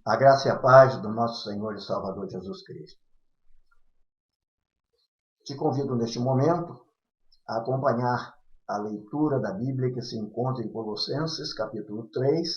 A graça e a paz do nosso Senhor e Salvador Jesus Cristo. Te convido neste momento a acompanhar a leitura da Bíblia que se encontra em Colossenses, capítulo 3,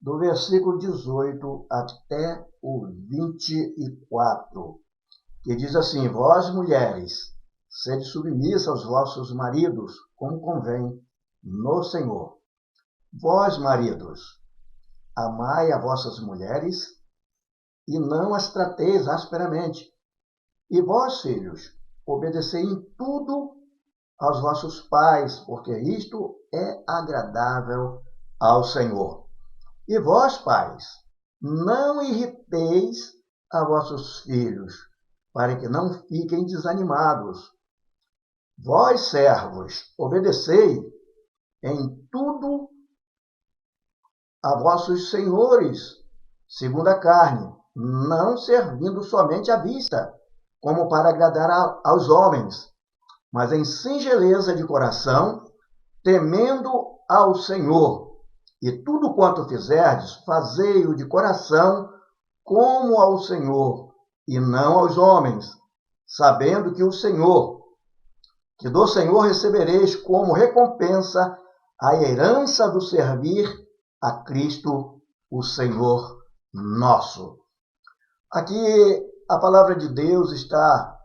do versículo 18 até o 24, que diz assim: Vós, mulheres, sede submissas aos vossos maridos, como convém no Senhor. Vós, maridos, amai a vossas mulheres e não as trateis asperamente. E vós, filhos, obedecei em tudo aos vossos pais, porque isto é agradável ao Senhor. E vós, pais, não irriteis a vossos filhos, para que não fiquem desanimados. Vós, servos, obedecei em tudo a vossos senhores, segundo a carne, não servindo somente à vista, como para agradar aos homens, mas em singeleza de coração, temendo ao Senhor. E tudo quanto fizerdes, fazei-o de coração, como ao Senhor, e não aos homens, sabendo que do Senhor recebereis como recompensa a herança do servir a Cristo, o Senhor nosso. Aqui a palavra de Deus está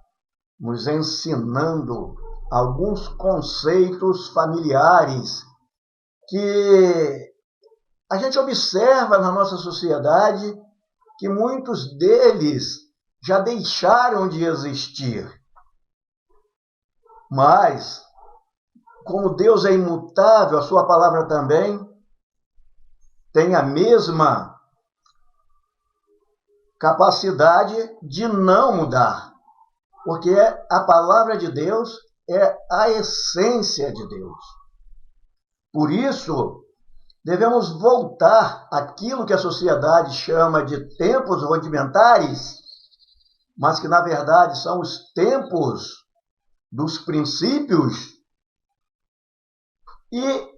nos ensinando alguns conceitos familiares que a gente observa na nossa sociedade que muitos deles já deixaram de existir. Mas, como Deus é imutável, a sua palavra também tem a mesma capacidade de não mudar, porque a palavra de Deus é a essência de Deus. Por isso, devemos voltar àquilo que a sociedade chama de tempos rudimentares, mas que, na verdade, são os tempos dos princípios, e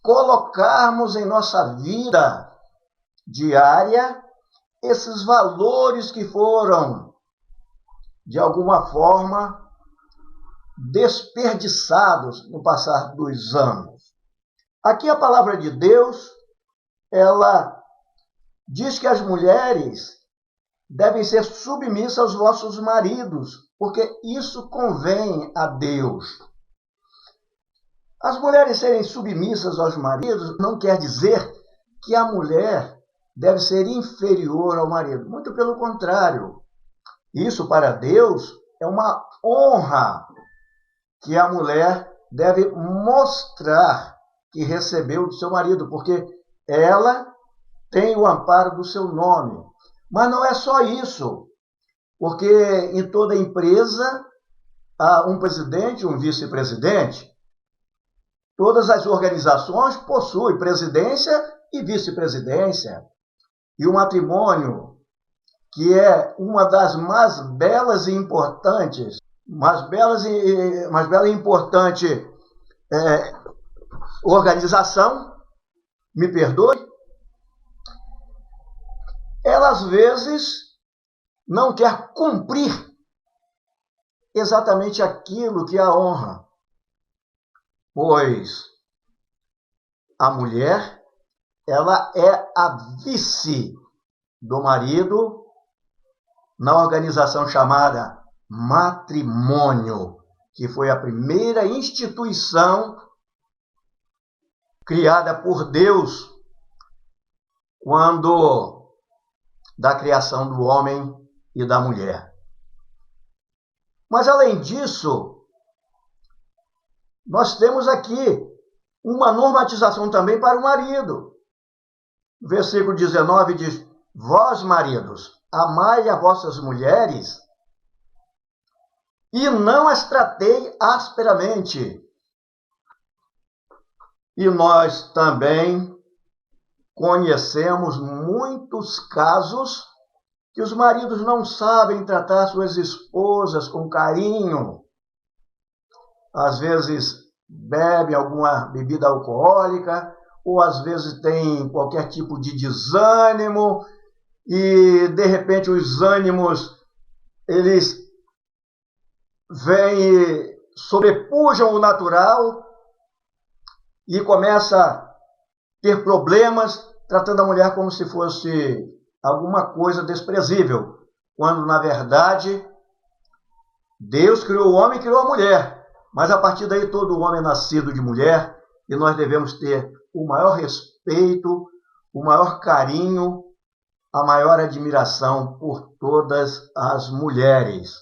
colocarmos em nossa vida diária esses valores que foram, de alguma forma, desperdiçados no passar dos anos. Aqui a palavra de Deus, ela diz que as mulheres devem ser submissas aos vossos maridos, porque isso convém a Deus. As mulheres serem submissas aos maridos não quer dizer que a mulher deve ser inferior ao marido. Muito pelo contrário. Isso, para Deus, é uma honra que a mulher deve mostrar que recebeu do seu marido, porque ela tem o amparo do seu nome. Mas não é só isso, porque em toda empresa há um presidente, um vice-presidente. Todas as organizações possuem presidência e vice-presidência. E o matrimônio, que é uma das mais belas e importantes, organização, me perdoe, ela às vezes não quer cumprir exatamente aquilo que a honra, pois a mulher, ela é a vice do marido na organização chamada matrimônio, que foi a primeira instituição criada por Deus quando da criação do homem e da mulher. Mas além disso, nós temos aqui uma normatização também para o marido. O versículo 19 diz: Vós, maridos, amai a vossas mulheres e não as tratei asperamente. E nós também conhecemos muitos casos que os maridos não sabem tratar suas esposas com carinho. Às vezes bebe alguma bebida alcoólica, ou às vezes tem qualquer tipo de desânimo, e de repente os ânimos, eles vêm e sobrepujam o natural e começa a ter problemas, tratando a mulher como se fosse alguma coisa desprezível, quando na verdade Deus criou o homem e criou a mulher, mas a partir daí todo homem é nascido de mulher e nós devemos ter o maior respeito, o maior carinho, a maior admiração por todas as mulheres.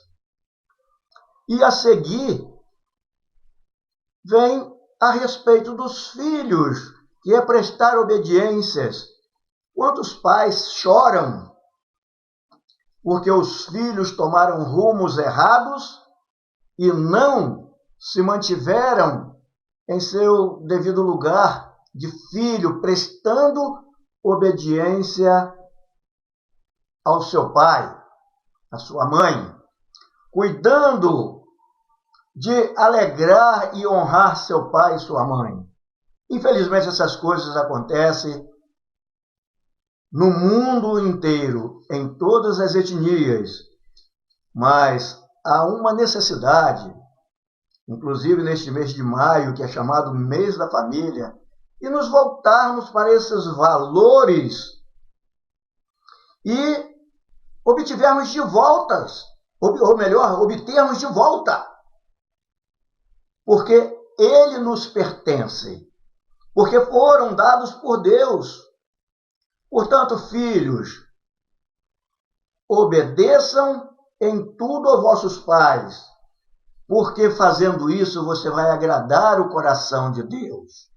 E a seguir vem a respeito dos filhos, que é prestar obediências. Quantos pais choram porque os filhos tomaram rumos errados e não se mantiveram em seu devido lugar de filho, prestando obediência ao seu pai, à sua mãe, cuidando de alegrar e honrar seu pai e sua mãe. Infelizmente, essas coisas acontecem no mundo inteiro, em todas as etnias, mas há uma necessidade, inclusive neste mês de maio, que é chamado mês da família, e nos voltarmos para esses valores e obtermos de volta, porque ele nos pertence, porque foram dados por Deus. Portanto, filhos, obedeçam em tudo aos vossos pais, porque fazendo isso você vai agradar o coração de Deus.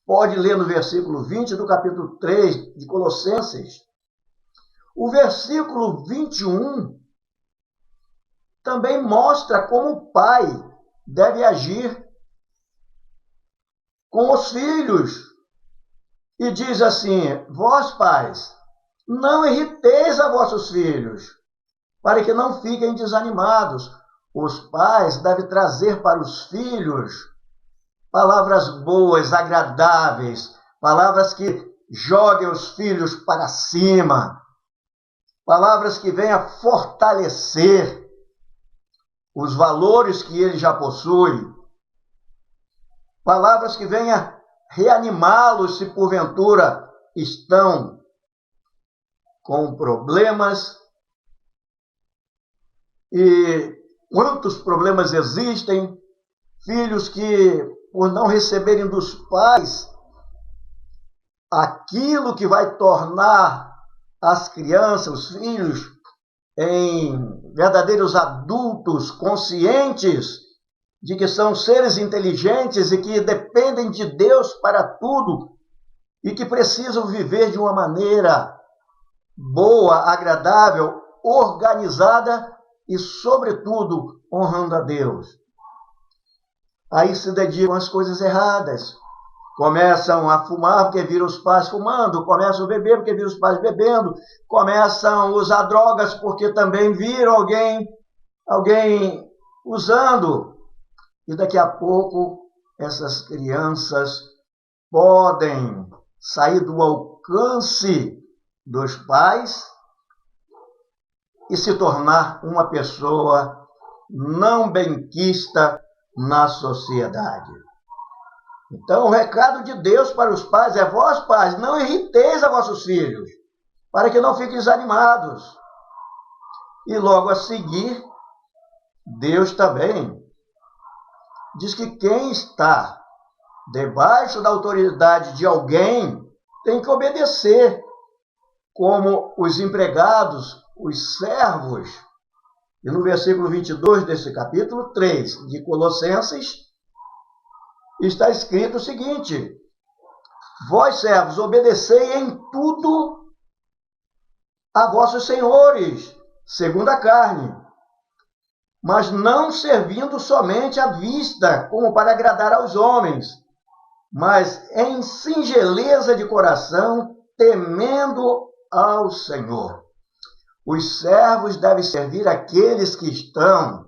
Pode ler no versículo 20 do capítulo 3 de Colossenses. O versículo 21 também mostra como o pai deve agir com os filhos. E diz assim: vós, pais, não irriteis a vossos filhos, para que não fiquem desanimados. Os pais devem trazer para os filhos palavras boas, agradáveis, palavras que joguem os filhos para cima, palavras que venham fortalecer os valores que ele já possui, palavras que venham reanimá-los se porventura estão com problemas. E quantos problemas existem? Filhos que, por não receberem dos pais aquilo que vai tornar as crianças, os filhos, em verdadeiros adultos conscientes de que são seres inteligentes e que dependem de Deus para tudo e que precisam viver de uma maneira boa, agradável, organizada e, sobretudo, honrando a Deus. Aí se dedicam às coisas erradas. Começam a fumar porque viram os pais fumando, começam a beber porque viram os pais bebendo, começam a usar drogas porque também viram alguém usando. E daqui a pouco essas crianças podem sair do alcance dos pais e se tornar uma pessoa não benquista na sociedade. Então, o recado de Deus para os pais é: vós, pais, não irriteis a vossos filhos, para que não fiquem desanimados. E logo a seguir, Deus também diz que quem está debaixo da autoridade de alguém tem que obedecer, como os empregados, os servos. E no versículo 22 desse capítulo 3 de Colossenses, está escrito o seguinte: vós, servos, obedecei em tudo a vossos senhores, segundo a carne, mas não servindo somente à vista, como para agradar aos homens, mas em singeleza de coração, temendo ao Senhor. Os servos devem servir aqueles que estão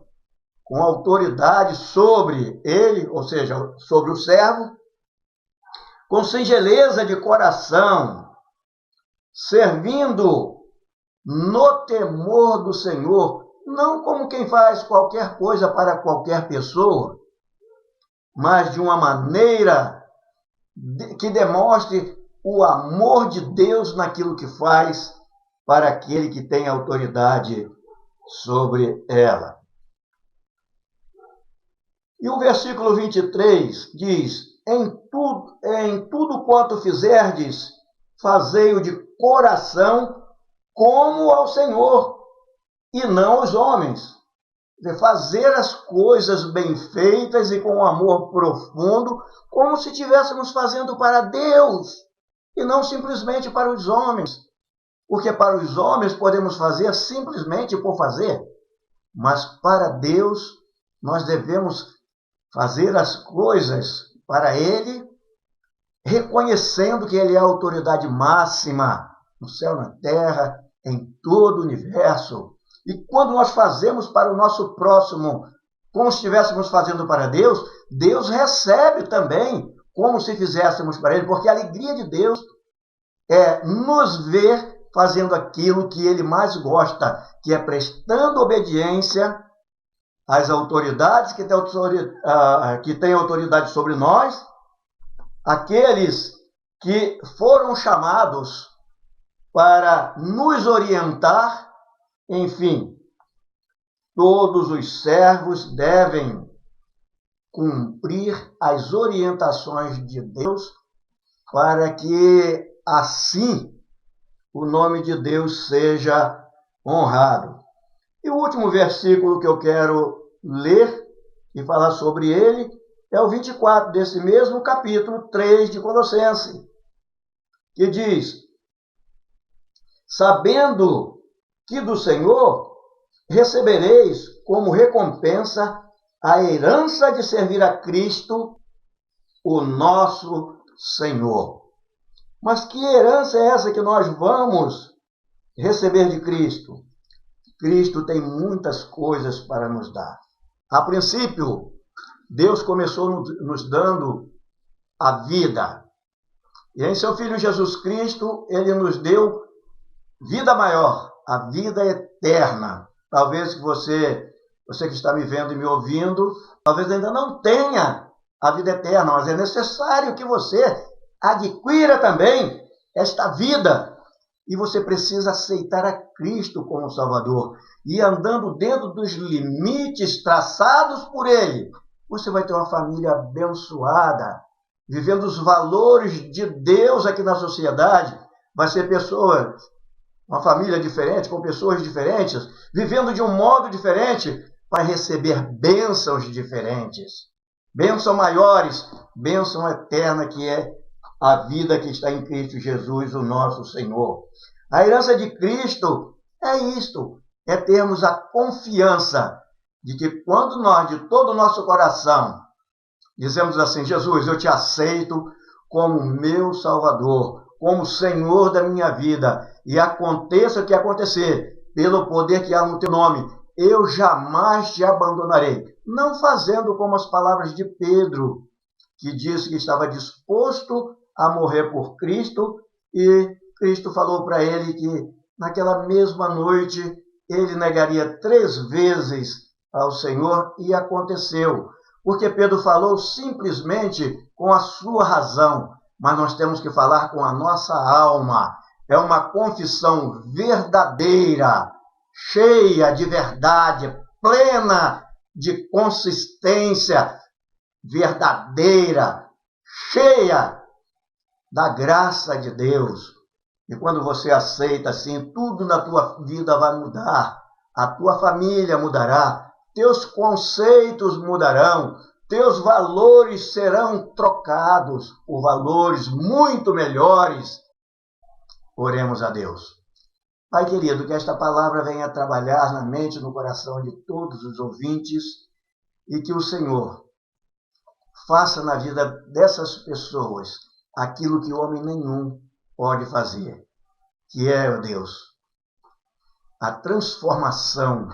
com autoridade sobre ele, ou seja, sobre o servo, com singeleza de coração, servindo no temor do Senhor, não como quem faz qualquer coisa para qualquer pessoa, mas de uma maneira que demonstre o amor de Deus naquilo que faz para aquele que tem autoridade sobre ela. E o versículo 23 diz: em tudo quanto fizerdes, fazei-o de coração como ao Senhor, e não aos homens. Fazer as coisas bem feitas e com um amor profundo, como se estivéssemos fazendo para Deus, e não simplesmente para os homens. Porque para os homens podemos fazer simplesmente por fazer, mas para Deus nós devemos fazer as coisas para Ele, reconhecendo que Ele é a autoridade máxima no céu, na terra, em todo o universo. E quando nós fazemos para o nosso próximo como se estivéssemos fazendo para Deus, Deus recebe também como se fizéssemos para Ele, porque a alegria de Deus é nos ver fazendo aquilo que Ele mais gosta, que é prestando obediência às autoridades que têm autoridade sobre nós, aqueles que foram chamados para nos orientar. Enfim, todos os servos devem cumprir as orientações de Deus para que assim o nome de Deus seja honrado. E o último versículo que eu quero ler e falar sobre ele é o 24 desse mesmo capítulo 3 de Colossenses, que diz: sabendo que do Senhor recebereis como recompensa a herança de servir a Cristo, o nosso Senhor. Mas que herança é essa que nós vamos receber de Cristo? Cristo tem muitas coisas para nos dar. A princípio, Deus começou nos dando a vida. E em seu Filho Jesus Cristo, Ele nos deu vida maior, a vida eterna. Talvez você que está me vendo e me ouvindo, talvez ainda não tenha a vida eterna, mas é necessário que você adquira também esta vida. E você precisa aceitar a Cristo como Salvador. E andando dentro dos limites traçados por Ele, você vai ter uma família abençoada, vivendo os valores de Deus aqui na sociedade. Vai ser uma família diferente, com pessoas diferentes, vivendo de um modo diferente, para receber bênçãos diferentes. Bênçãos maiores, bênção eterna, que é a vida que está em Cristo Jesus, o nosso Senhor. A herança de Cristo é isto, é termos a confiança de que quando nós, de todo o nosso coração, dizemos assim: Jesus, eu te aceito como meu Salvador, como Senhor da minha vida, e aconteça o que acontecer, pelo poder que há no teu nome, eu jamais te abandonarei. Não fazendo como as palavras de Pedro, que disse que estava disposto a morrer por Cristo, e Cristo falou para ele que naquela mesma noite ele negaria 3 vezes ao Senhor, e aconteceu. Porque Pedro falou simplesmente com a sua razão, mas nós temos que falar com a nossa alma. É uma confissão verdadeira, cheia de verdade, plena de consistência verdadeira, cheia da graça de Deus. E quando você aceita assim, tudo na tua vida vai mudar. A tua família mudará, teus conceitos mudarão, teus valores serão trocados por valores muito melhores. Oremos a Deus. Pai querido, que esta palavra venha trabalhar na mente e no coração de todos os ouvintes, e que o Senhor faça na vida dessas pessoas aquilo que homem nenhum pode fazer, que é, ó Deus, a transformação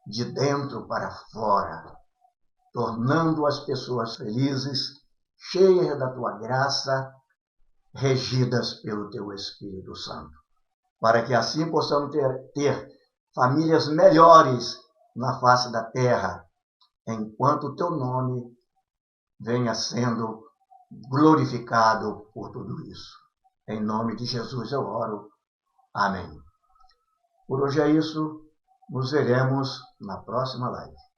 de dentro para fora, tornando as pessoas felizes, cheias da tua graça, regidas pelo teu Espírito Santo, para que assim possamos ter famílias melhores na face da terra, enquanto o teu nome venha sendo glorificado por tudo isso. Em nome de Jesus eu oro. Amém. Por hoje é isso. Nos veremos na próxima live.